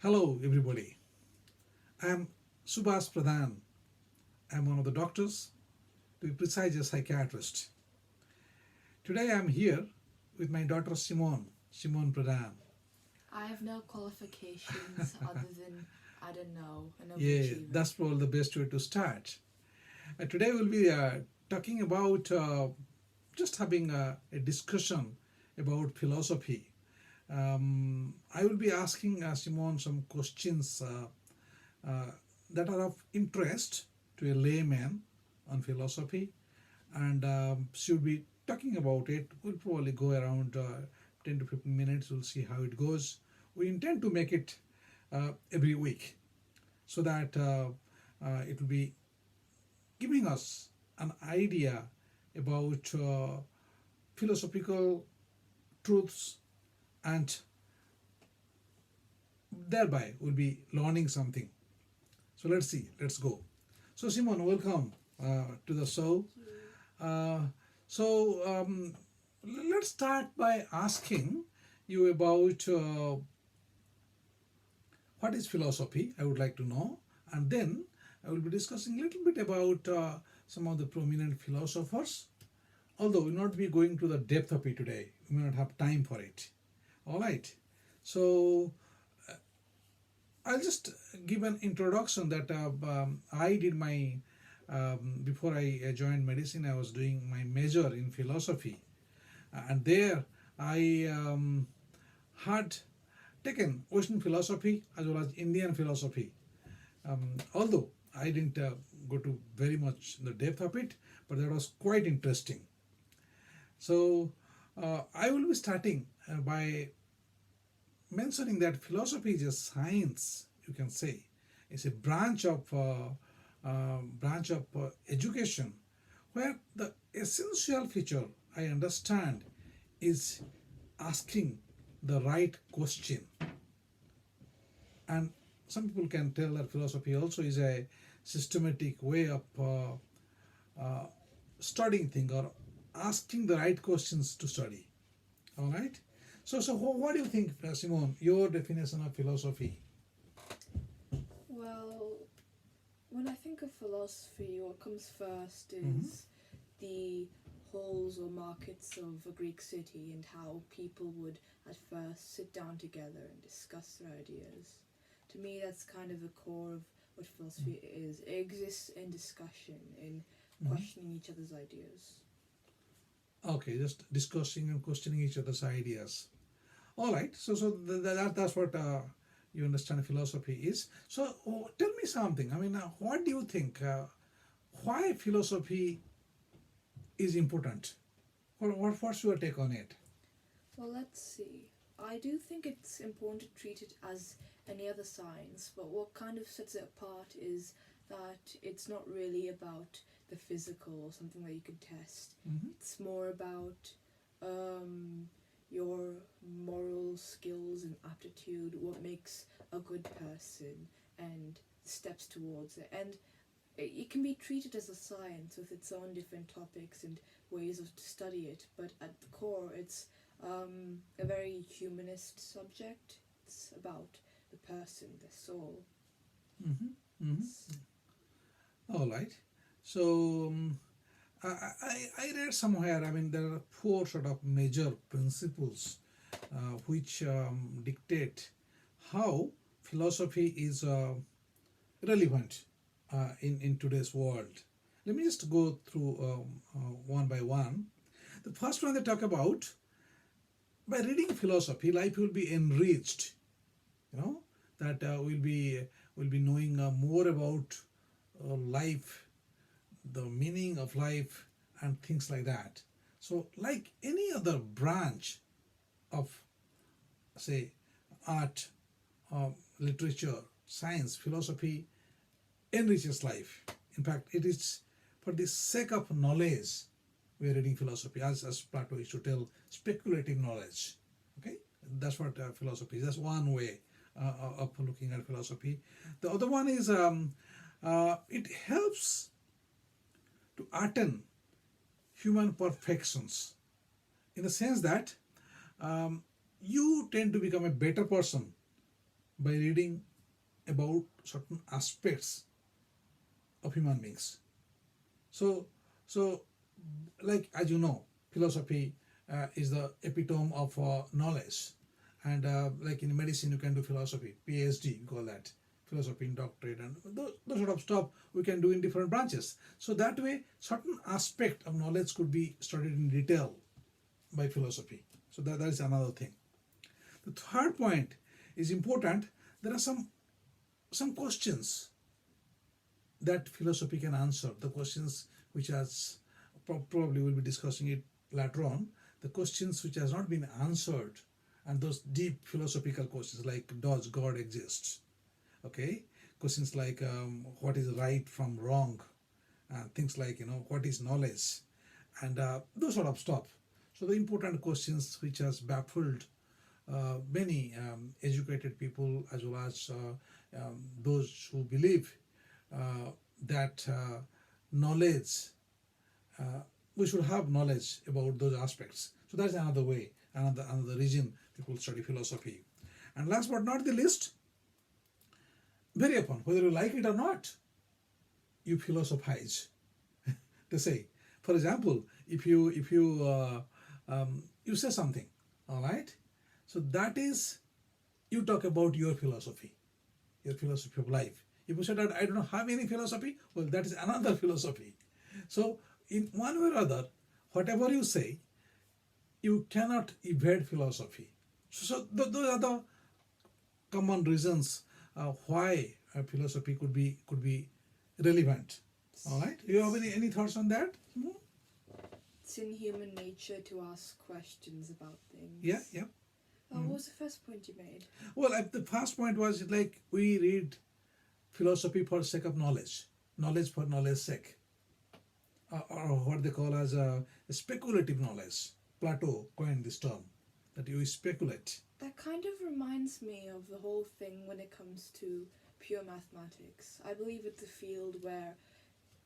Hello, everybody. I'm Subhas Pradhan. I'm one of the doctors, to be precise, a psychiatrist. Today I'm here with my daughter Simone Pradhan. I have no qualifications other than I don't know, an Yeah, overachiever. that's probably the best way to start. Today we'll be talking about just having a discussion about philosophy. I will be asking Simone some questions uh, that are of interest to a layman on philosophy, and she'll be talking about it. We'll probably go around 10 to 15 minutes. We'll see how it goes. We intend to make it every week so that it will be giving us an idea about philosophical truths, and thereby we'll be learning something. So let's see, let's go. So, Simon, welcome to the show. Thank you. Uh, so, let's start by asking you about what is philosophy. I would like to know, and then I will be discussing a little bit about some of the prominent philosophers. Although we'll not be going to the depth of it today, we may not have time for it. All right. So I'll just give an introduction that I did my before I joined medicine. I was doing my major in philosophy, and there I had taken Western philosophy as well as Indian philosophy. Although I didn't go to very much the depth of it, but that was quite interesting. So I will be starting by mentioning that philosophy is a science, you can say. It's a branch of education where the essential feature I understand is asking the right question. And some people can tell that philosophy also is a systematic way of uh, studying things or asking the right questions to study. All right. So what do you think, Simone? Your definition of philosophy? Well, when I think of philosophy, what comes first Mm-hmm. is the halls or markets of a Greek city and how people would at first sit down together and discuss their ideas. To me, that's kind of the core of what philosophy is. It exists in discussion, in Mm-hmm. questioning each other's ideas. Okay, just discussing and questioning each other's ideas. All right. That's what you understand philosophy is. So tell me something. I mean, what do you think? Why philosophy is important? What's your take on it? Well, let's see. I do think it's important to treat it as any other science, but what kind of sets it apart is that it's not really about the physical or something that you can test. Mm-hmm. It's more about um, your moral skills and aptitude, what makes a good person, and steps towards it. And it can be treated as a science with its own different topics and ways of to study it, but at the core, it's a very humanist subject. It's about the person, the soul. Mm-hmm. Mm-hmm. It's, All right. So I read somewhere. I mean, there are four sort of major principles which dictate how philosophy is relevant in today's world. Let me just go through one by one. The first one they talk about, by reading philosophy, life will be enriched. You know that will be knowing more about life, the meaning of life, and things like that. So, like any other branch of, say, art, literature, science, philosophy enriches life. In fact, it is for the sake of knowledge we are reading philosophy, as Plato used to tell, speculative knowledge. Okay, that's what philosophy is. That's one way of looking at philosophy. The other one is it helps to attain human perfections, in the sense that um, you tend to become a better person by reading about certain aspects of human beings. So, so like as you know, philosophy is the epitome of knowledge, and like in medicine, you can do philosophy, PhD, we call that philosophy in doctorate, and those sort of stuff we can do in different branches. So that way, certain aspect of knowledge could be studied in detail by philosophy. So that is another thing. The third point is important. There are some questions that philosophy can answer. The questions which has probably we'll be discussing it later on. The questions which has not been answered, and those deep philosophical questions like does God exist? Okay, questions like what is right from wrong, things like what is knowledge, and those sort of stuff. So the important questions which has baffled many educated people as well as those who believe uh, that knowledge, uh, we should have knowledge about those aspects. So that's another way, another reason people study philosophy. And last but not the least, very often, whether you like it or not, you philosophize. To say, for example, if you say something, all right, so that is, you talk about your philosophy of life. If you say that I don't have any philosophy, well, that is another philosophy. So in one way or other, whatever you say, you cannot evade philosophy. Those are the common reasons why philosophy could be relevant. All right. Do you have any thoughts on that? It's in human nature to ask questions about things. Yeah. Yeah. What was the first point you made? Well, the first point was like we read philosophy for sake of knowledge for knowledge sake, or what they call as a speculative knowledge. Plato coined this term that you speculate. That kind of reminds me of the whole thing when it comes to pure mathematics. I believe it's a field where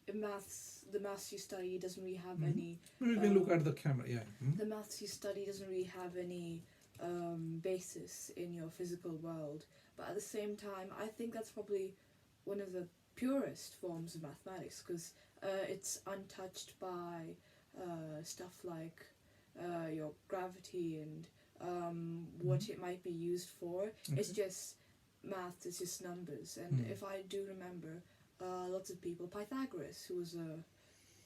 the maths you study doesn't really have any. Maybe we can look at the camera. Yeah. The maths you study doesn't really have any basis in your physical world. But at the same time, I think that's probably one of the purest forms of mathematics because it's untouched by stuff like your gravity and what it might be used for. Okay. It's just math, it's just numbers. And if I do remember, lots of people, Pythagoras, who was a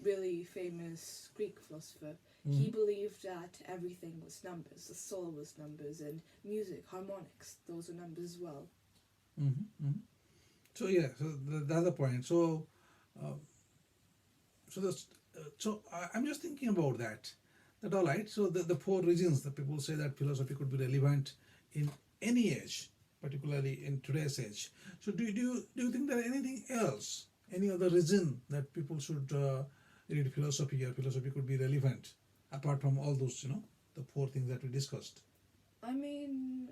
really famous Greek philosopher, he believed that everything was numbers. The soul was numbers, and music, harmonics, those are numbers as well. So yeah, so the other point. Uh, I'm just thinking about that. That all right. So the four reasons that people say that philosophy could be relevant in any age, particularly in today's age. So do you think there anything else, any other reason that people should read philosophy or philosophy could be relevant apart from all those the four things that we discussed? I mean,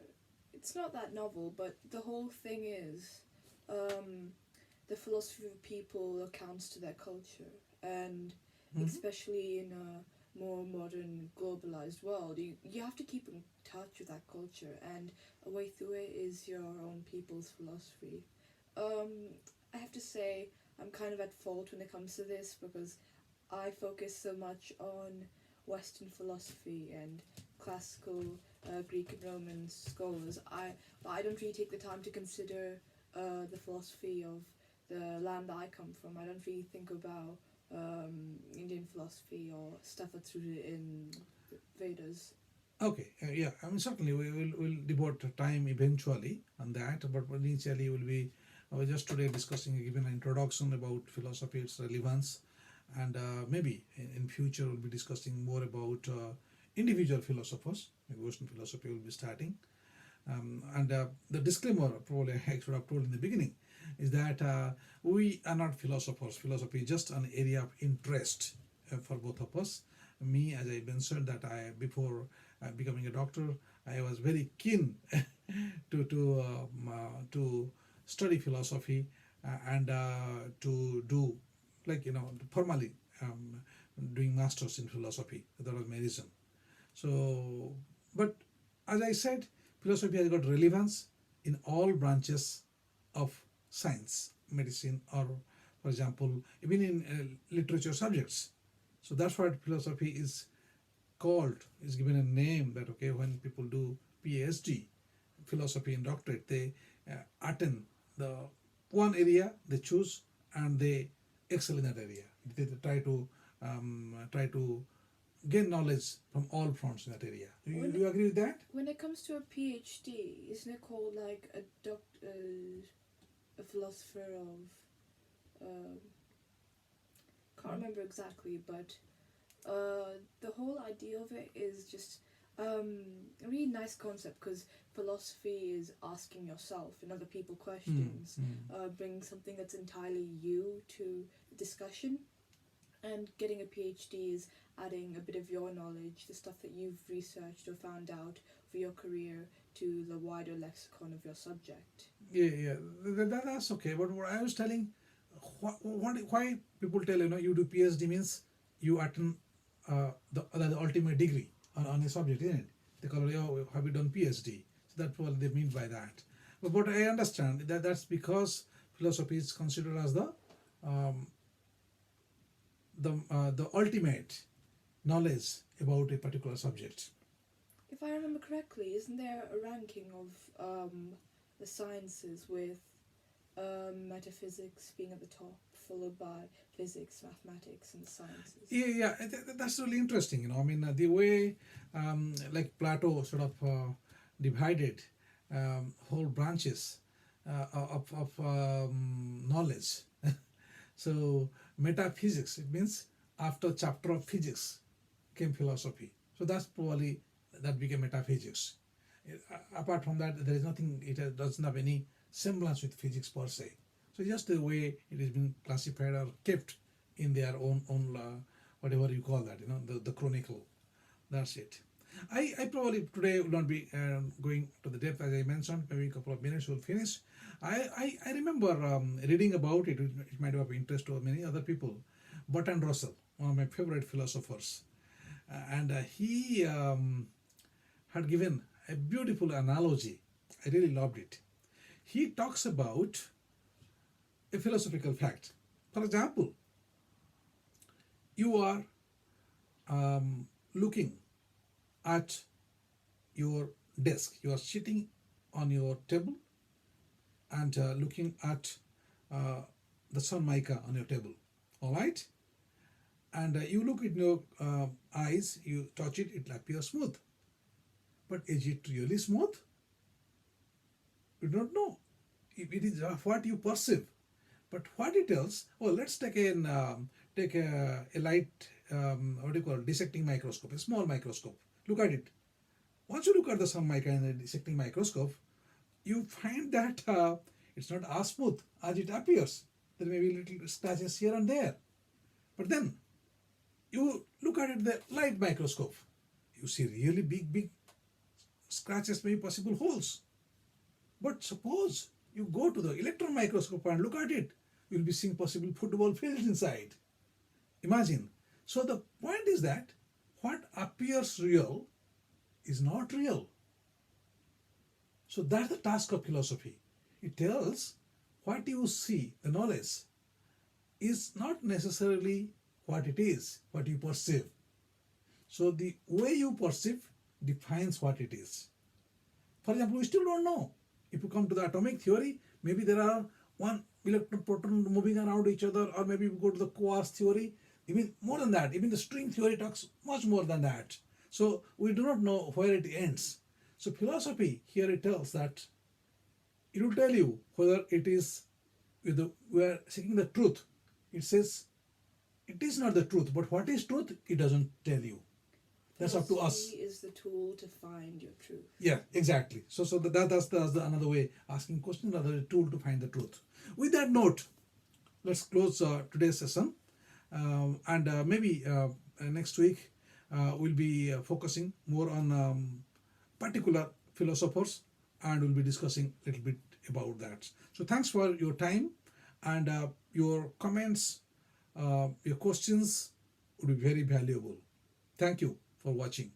it's not that novel, but the whole thing is the philosophy of people accounts to their culture, and especially in a more modern, globalized world, you have to keep in touch with that culture, and a way through it is your own people's philosophy. I have to say, I'm kind of at fault when it comes to this because I focus so much on Western philosophy and classical Greek and Roman scholars. But I don't really take the time to consider the philosophy of the land that I come from. I don't really think about Indian philosophy or stuff that's rooted in the Vedas. Okay, yeah. I mean, certainly we'll devote time eventually on that, but initially we'll be just today discussing, given an introduction about philosophy, its relevance, and maybe in future we'll be discussing more about individual philosophers. Maybe Western philosophy will be starting. And the disclaimer, probably I should have told in the beginning, is that we are not philosophers. Philosophy is just an area of interest for both of us. Me, as I mentioned, that before becoming a doctor, I was very keen to study philosophy and to do formally doing masters in philosophy. That was my reason. So, but as I said, philosophy has got relevance in all branches of science, medicine, or for example, even in literature subjects. So that's what philosophy is called, is given a name that, okay, when people do PhD, philosophy and doctorate, they attend the one area they choose and they excel in that area. They try to gain knowledge from all fronts in that area. When Do you agree with that? when it comes to a PhD, isn't it called like a philosopher of can't remember exactly, but the whole idea of it is just a really nice concept because philosophy is asking yourself and other people questions, bringing something that's entirely you to the discussion, and getting a PhD is adding a bit of your knowledge, the stuff that you've researched or found out for your career, to the wider lexicon of your subject. Yeah. That's okay. But what I was telling, why people tell, you do PhD means you attend the ultimate degree on a subject, isn't it? They call it, oh, have you done PhD? So that's what they mean by that. But what I understand that's because philosophy is considered as um, the ultimate knowledge about a particular subject. If I remember correctly, isn't there a ranking of the sciences with metaphysics being at the top, followed by physics, mathematics, and the sciences? Yeah. That's really interesting. I mean, the way like Plato sort of divided whole branches of knowledge. So metaphysics, it means after chapter of physics came philosophy. So that's probably that became metaphysics. Apart from that, there is nothing. Doesn't have any semblance with physics per se. So just the way it has been classified or kept in their own whatever you call that, the chronicle. That's it. I probably today will not be going to the depth as I mentioned. Maybe a couple of minutes will finish. I remember reading about it. It might have interest to many other people. Bertrand Russell, one of my favorite philosophers, and he had given a beautiful analogy. I really loved it. He talks about a philosophical fact. For example, you are looking at your desk. You are sitting on your table and looking at the sun mica on your table. All right? And you look in your eyes, you touch it, it appears smooth. But is it really smooth? You don't know. It is what you perceive. But what it tells, let's take a light, what do you call it, dissecting microscope, a small microscope. Look at it. Once you look at the sun mica in a dissecting microscope, you find that it's not as smooth as it appears. There may be little scratches here and there. But then you look at it in the light microscope. You see really big scratches, maybe possible holes. But suppose you go to the electron microscope and look at it, you'll be seeing possible football fields inside. Imagine. So the point is that what appears real is not real. So that's the task of philosophy. It tells what you see, the knowledge, is not necessarily what it is, what you perceive. So the way you perceive defines what it is. For example, we still don't know. If you come to the atomic theory, maybe there are one electron proton moving around each other, or maybe we go to the quarks theory, even more than that. Even the string theory talks much more than that. So we do not know where it ends. So philosophy here, it tells that it will tell you whether it is we are seeking the truth. It says it is not the truth, but what is truth, it doesn't tell you. That's up to us. Philosophy is the tool to find your truth. Yeah, exactly. So that's the another way asking questions, another tool to find the truth. With that note, let's close today's session, and maybe next week we'll be focusing more on particular philosophers, and we'll be discussing a little bit about that. So thanks for your time, and your comments, your questions would be very valuable. Thank you for watching.